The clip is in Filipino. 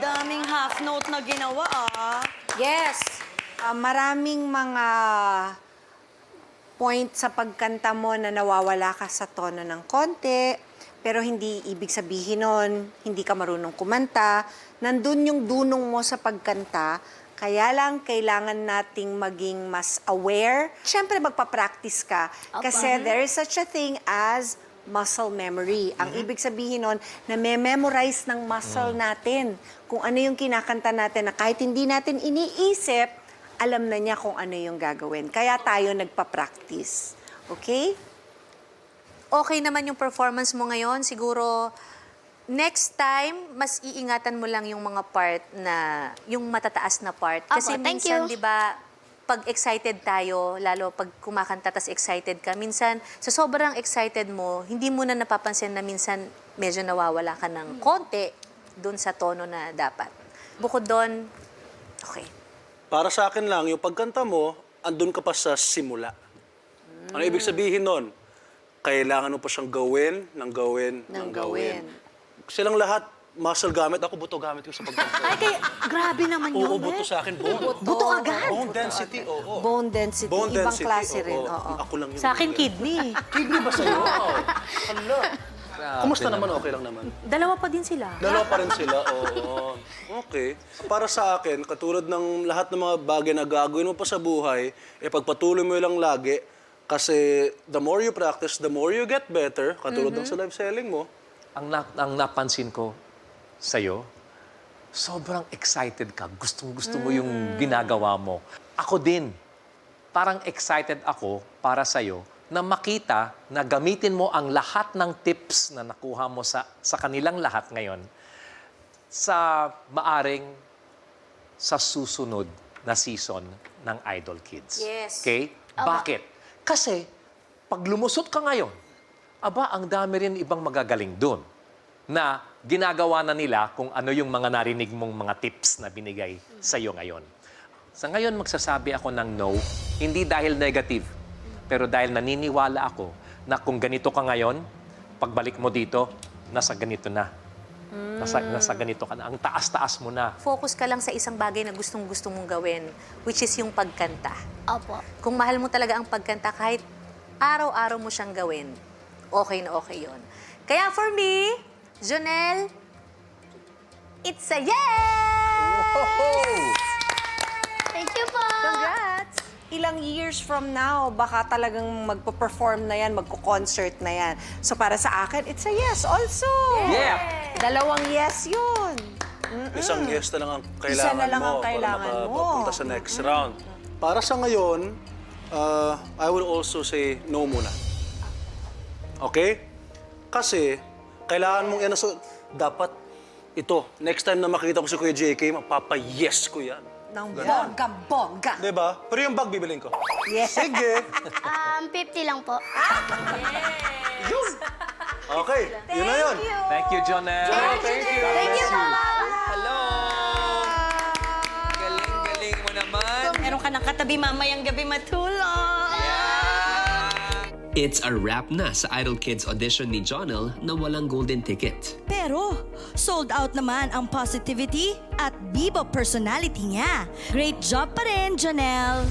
daming half note na ginawa, ah. Yes. Maraming mga point sa pagkanta mo na nawawala ka sa tono ng konti, pero hindi ibig sabihin nun, hindi ka marunong kumanta. Nandun yung dunong mo sa pagkanta, kaya lang kailangan nating maging mas aware. Siyempre, magpa-practice ka. Kasi there is such a thing as muscle memory. Ang ibig sabihin nun, na memorize ng muscle natin kung ano yung kinakanta natin na kahit hindi natin iniisip, alam na niya kung ano yung gagawin. Kaya tayo nagpa-practice. Okay? Okay naman yung performance mo ngayon. Siguro, next time, mas iingatan mo lang yung mga part na, yung matataas na part. Kasi Opo, thank minsan, you. di ba, pag excited tayo, lalo pag kumakanta tas excited ka, minsan, sa sobrang excited mo, hindi mo na napapansin na minsan medyo nawawala ka ng konti dun sa tono na dapat. Bukod doon, okay. Para sa akin lang, yung pagkanta mo, andun ka pa sa simula. Ano ibig sabihin nun? Kailangan mo pa siyang gawin, ng gawin, ng gawin. Silang lahat, muscle gamit. Ako, buto gamit ko sa pagkanta. Ay, kaya, grabe naman yun, Oo, buto sa akin. Bone. Buto agad? Bone density, oo. Bone density, Bone ibang density, klase oo. rin. Oo. Ako lang yun. Sa akin, kidney. Kidney ba sa'yo? Hala. Kumusta naman? Okay lang naman. Dalawa pa din sila. Dalawa pa rin sila, oo. Okay. Para sa akin, katulad ng lahat ng mga bagay na gagawin mo pa sa buhay, pagpatuloy mo lang lagi, kasi the more you practice, the more you get better, katulad ng sa live selling mo. Ang napansin ko sa'yo, sobrang excited ka. Gustong-gusto mo yung ginagawa mo. Ako din, parang excited ako para sa'yo na makita na gamitin mo ang lahat ng tips na nakuha mo sa kanilang lahat ngayon sa maaring sa susunod na season ng Idol Kids. Yes. Okay? Bakit? Kasi pag lumusot ka ngayon, aba, ang dami rin ibang magagaling doon na ginagawa na nila kung ano yung mga narinig mong mga tips na binigay sa iyo ngayon. Sa ngayon, magsasabi ako ng no, hindi dahil negative, pero dahil naniniwala ako na kung ganito ka ngayon, pagbalik mo dito, nasa ganito na. Nasa ganito ka na. Ang taas-taas mo na. Focus ka lang sa isang bagay na gustong-gusto mong gawin, which is yung pagkanta. Opo. Kung mahal mo talaga ang pagkanta, kahit araw-araw mo siyang gawin, okay na okay yon. Kaya for me, Jonelle, it's a yes! Thank you po. Congrats! Ilang years from now, baka talagang magpo-perform na yan, magko-concert na yan. So para sa akin, it's a yes also. Yeah! Dalawang yes yun. Isang yes na lang ang kailangan Isa na lang ang mo kailangan para mo. mapunta sa next round. Para sa ngayon, I will also say no muna. Okay? Kasi, kailangan mong yan. So, dapat ito, next time na makita ko si Kuya JK, mapapa-yes ko yan. Ng bongga-bongga. Diba? Pero yung bag bibilin ko. Yes. Sige. 50 lang po. Okay, yun na yun. Thank you, Jonelle. Thank you. Thank you po. Hello! Galing-galing mo naman. Meron ka ng katabi mamayang gabi matulog. It's a wrap na sa Idol Kids audition ni Jonelle na walang golden ticket. Pero, sold out naman ang positivity at bebop personality niya. Great job pa rin, Jonelle!